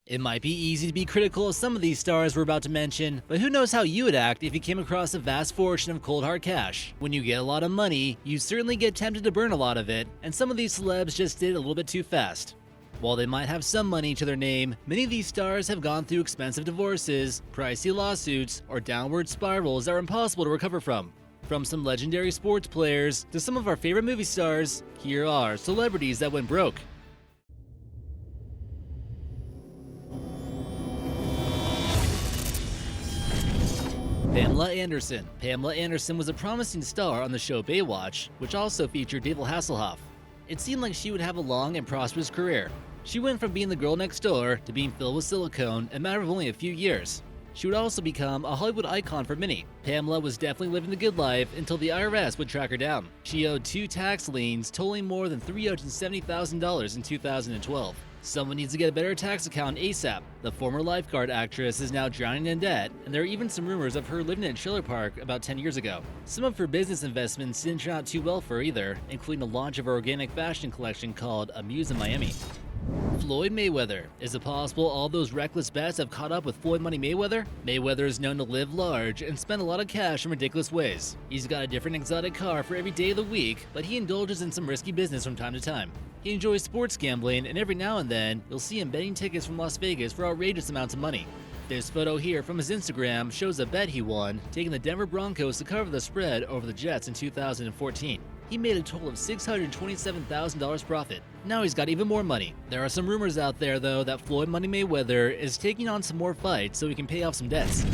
It might be easy to be critical of some of these stars we're about to mention, but who knows how you would act if you came across a vast fortune of cold hard cash. When you get a lot of money, you certainly get tempted to burn a lot of it, and some of these celebs just did it a little bit too fast. While they might have some money to their name, many of these stars have gone through expensive divorces, pricey lawsuits, or downward spirals that are impossible to recover from. From some legendary sports players to some of our favorite movie stars, here are celebrities that went broke. Pamela Anderson. Pamela Anderson was a promising star on the show Baywatch, which also featured David Hasselhoff. It seemed like she would have a long and prosperous career. She went from being the girl next door to being filled with silicone in a matter of only a few years. She would also become a Hollywood icon for many. Pamela was definitely living the good life until the IRS would track her down. She owed 2 tax liens totaling more than $370,000 in 2012. Someone needs to get a better tax account ASAP. The former lifeguard actress is now drowning in debt, and there are even some rumors of her living in a trailer park about 10 years ago. Some of her business investments didn't turn out too well for her either, including the launch of her organic fashion collection called Amuse in Miami. Floyd Mayweather. Is it possible all those reckless bets have caught up with Floyd Money Mayweather? Mayweather is known to live large and spend a lot of cash in ridiculous ways. He's got a different exotic car for every day of the week, but he indulges in some risky business from time to time. He enjoys sports gambling, and every now and then, you'll see him betting tickets from Las Vegas for outrageous amounts of money. This photo here from his Instagram shows a bet he won, taking the Denver Broncos to cover the spread over the Jets in 2014. He made a total of $627,000 profit. Now he's got even more money. There are some rumors out there, though, that Floyd Money Mayweather is taking on some more fights so he can pay off some debts.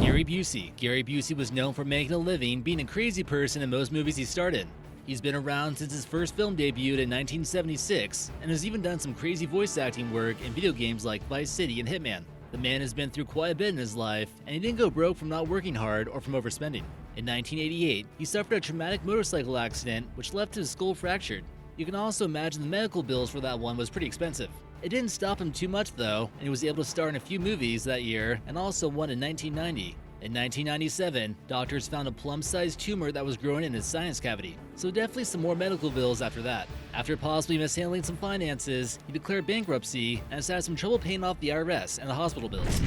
Gary Busey. Gary Busey was known for making a living being a crazy person in most movies he starred in. He's been around since his first film debuted in 1976 and has even done some crazy voice acting work in video games like Vice City and Hitman. The man has been through quite a bit in his life, and he didn't go broke from not working hard or from overspending. In 1988, he suffered a traumatic motorcycle accident which left his skull fractured. You can also imagine the medical bills for that one was pretty expensive. It didn't stop him too much though, and he was able to star in a few movies that year and also one in 1990. In 1997, doctors found a plum-sized tumor that was growing in his sinus cavity, so definitely some more medical bills after that. After possibly mishandling some finances, he declared bankruptcy and has had some trouble paying off the IRS and the hospital bills.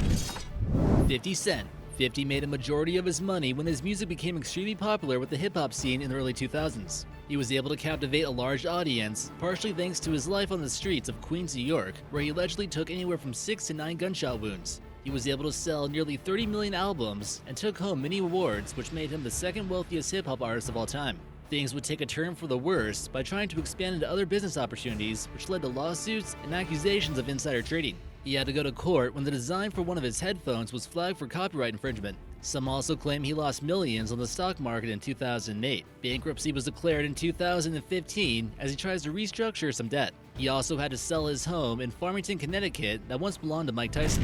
50 Cent. 50 made a majority of his money when his music became extremely popular with the hip-hop scene in the early 2000s. He was able to captivate a large audience, partially thanks to his life on the streets of Queens, New York, where he allegedly took anywhere from 6 to 9 gunshot wounds. He was able to sell nearly 30 million albums and took home many awards, which made him the second wealthiest hip-hop artist of all time. Things would take a turn for the worse by trying to expand into other business opportunities, which led to lawsuits and accusations of insider trading. He had to go to court when the design for one of his headphones was flagged for copyright infringement. Some also claim he lost millions on the stock market in 2008. Bankruptcy was declared in 2015 as he tries to restructure some debt. He also had to sell his home in Farmington, Connecticut that once belonged to Mike Tyson.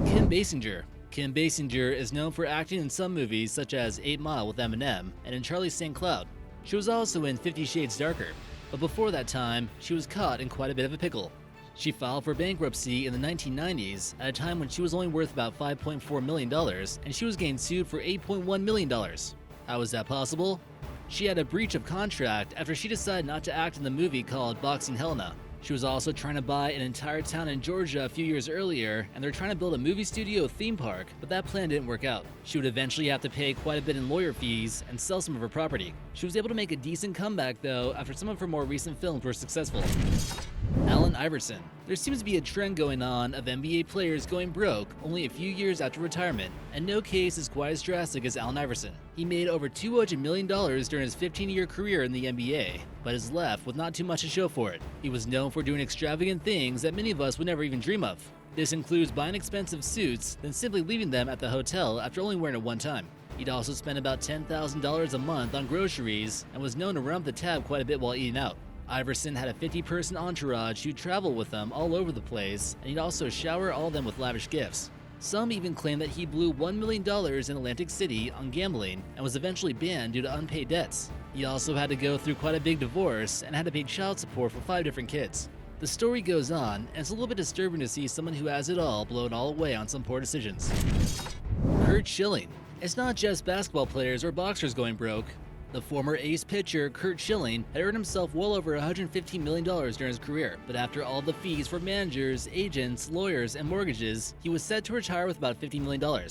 Kim Basinger. Kim Basinger is known for acting in some movies such as 8 Mile with Eminem and in Charlie St. Cloud. She was also in 50 Shades Darker, but before that time, she was caught in quite a bit of a pickle. She filed for bankruptcy in the 1990s at a time when she was only worth about $5.4 million and she was getting sued for $8.1 million. How is that possible? She had a breach of contract after she decided not to act in the movie called Boxing Helena. She was also trying to buy an entire town in Georgia a few years earlier, and they're trying to build a movie studio theme park, but that plan didn't work out. She would eventually have to pay quite a bit in lawyer fees and sell some of her property. She was able to make a decent comeback though after some of her more recent films were successful. Iverson. There seems to be a trend going on of NBA players going broke only a few years after retirement, and no case is quite as drastic as Allen Iverson. He made over $200 million during his 15-year career in the NBA, but is left with not too much to show for it. He was known for doing extravagant things that many of us would never even dream of. This includes buying expensive suits, then simply leaving them at the hotel after only wearing it one time. He'd also spend about $10,000 a month on groceries and was known to run up the tab quite a bit while eating out. Iverson had a 50-person entourage who'd travel with him all over the place, and he'd also shower all of them with lavish gifts. Some even claim that he blew $1 million in Atlantic City on gambling and was eventually banned due to unpaid debts. He also had to go through quite a big divorce and had to pay child support for 5 different kids. The story goes on, and it's a little bit disturbing to see someone who has it all blow it all away on some poor decisions. Curt Schilling. It's not just basketball players or boxers going broke. The former ace pitcher, Curt Schilling, had earned himself well over $115 million during his career, but after all the fees for managers, agents, lawyers, and mortgages, he was set to retire with about $50 million.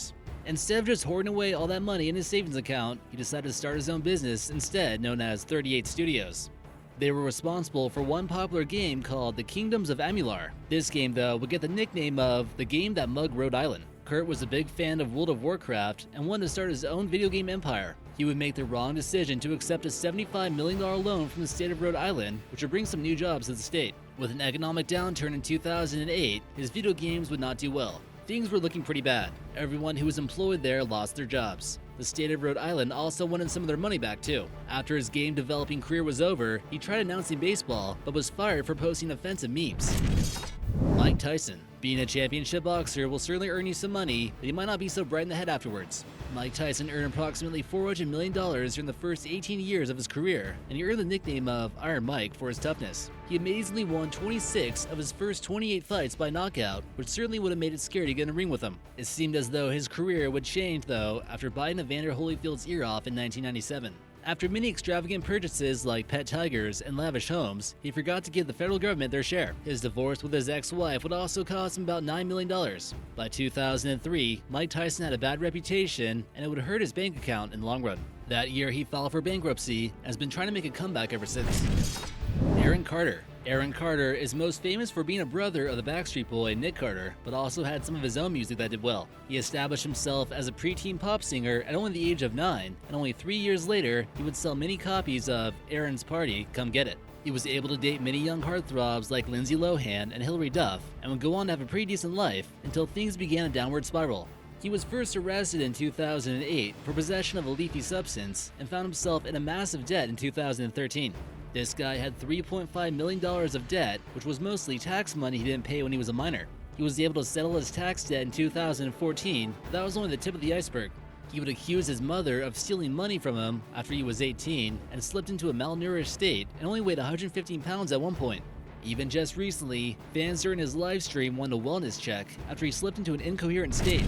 Instead of just hoarding away all that money in his savings account, he decided to start his own business instead, known as 38 Studios. They were responsible for one popular game called the Kingdoms of Amular. This game, though, would get the nickname of the game that mugged Rhode Island. Curt was a big fan of World of Warcraft and wanted to start his own video game empire. He would make the wrong decision to accept a $75 million loan from the state of Rhode Island, which would bring some new jobs to the state. With an economic downturn in 2008, his video games would not do well. Things were looking pretty bad. Everyone who was employed there lost their jobs. The state of Rhode Island also wanted some of their money back too. After his game developing career was over, he tried announcing baseball, but was fired for posting offensive memes. Mike Tyson. Being a championship boxer will certainly earn you some money, but you might not be so bright in the head afterwards. Mike Tyson earned approximately $400 million during the first 18 years of his career, and he earned the nickname of Iron Mike for his toughness. He amazingly won 26 of his first 28 fights by knockout, which certainly would have made it scary to get in a ring with him. It seemed as though his career would change, though, after biting Evander Holyfield's ear off in 1997. After many extravagant purchases like pet tigers and lavish homes, he forgot to give the federal government their share. His divorce with his ex-wife would also cost him about $9 million. By 2003, Mike Tyson had a bad reputation, and it would hurt his bank account in the long run. That year, he filed for bankruptcy and has been trying to make a comeback ever since. Aaron Carter. Aaron Carter is most famous for being a brother of the Backstreet Boy Nick Carter, but also had some of his own music that did well. He established himself as a preteen pop singer at only the age of 9, and only 3 years later, he would sell many copies of Aaron's Party, Come Get It. He was able to date many young heartthrobs like Lindsay Lohan and Hilary Duff, and would go on to have a pretty decent life until things began a downward spiral. He was first arrested in 2008 for possession of a leafy substance and found himself in a massive debt in 2013. This guy had $3.5 million of debt, which was mostly tax money he didn't pay when he was a minor. He was able to settle his tax debt in 2014, but that was only the tip of the iceberg. He would accuse his mother of stealing money from him after he was 18 and slipped into a malnourished state and only weighed 115 pounds at one point. Even just recently, fans during his live stream wanted a wellness check after he slipped into an incoherent state.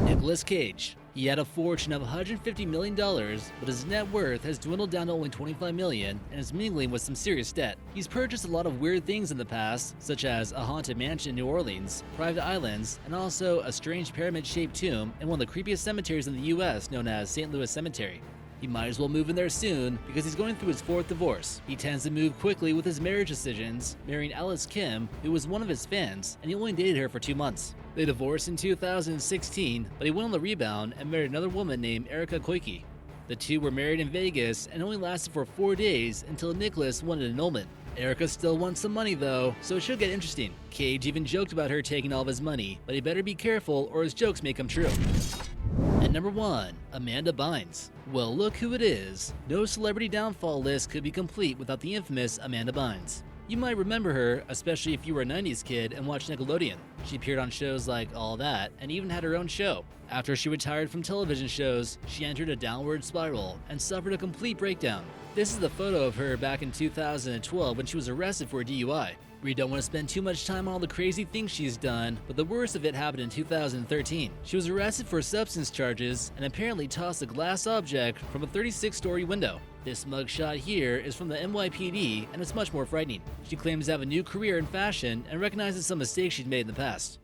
Nicolas Cage. He had a fortune of $150 million, but his net worth has dwindled down to only $25 million and is mingling with some serious debt. He's purchased a lot of weird things in the past, such as a haunted mansion in New Orleans, private islands, and also a strange pyramid-shaped tomb in one of the creepiest cemeteries in the US known as St. Louis Cemetery. He might as well move in there soon because he's going through his 4th divorce. He tends to move quickly with his marriage decisions, marrying Alice Kim, who was one of his fans, and he only dated her for 2 months. They divorced in 2016, but he went on the rebound and married another woman named Erica Koike. The two were married in Vegas and only lasted for 4 days until Nicholas wanted annulment. Erica still wants some money though, so it should get interesting. Cage even joked about her taking all of his money, but he better be careful or his jokes may come true. At number 1, Amanda Bynes. Well, look who it is. No celebrity downfall list could be complete without the infamous Amanda Bynes. You might remember her, especially if you were a 90s kid and watched Nickelodeon. She appeared on shows like All That and even had her own show. After she retired from television shows, she entered a downward spiral and suffered a complete breakdown. This is the photo of her back in 2012 when she was arrested for a DUI. We don't want to spend too much time on all the crazy things she's done, but the worst of it happened in 2013. She was arrested for substance charges and apparently tossed a glass object from a 36-story window. This mugshot here is from the NYPD, and it's much more frightening. She claims to have a new career in fashion and recognizes some mistakes she'd made in the past.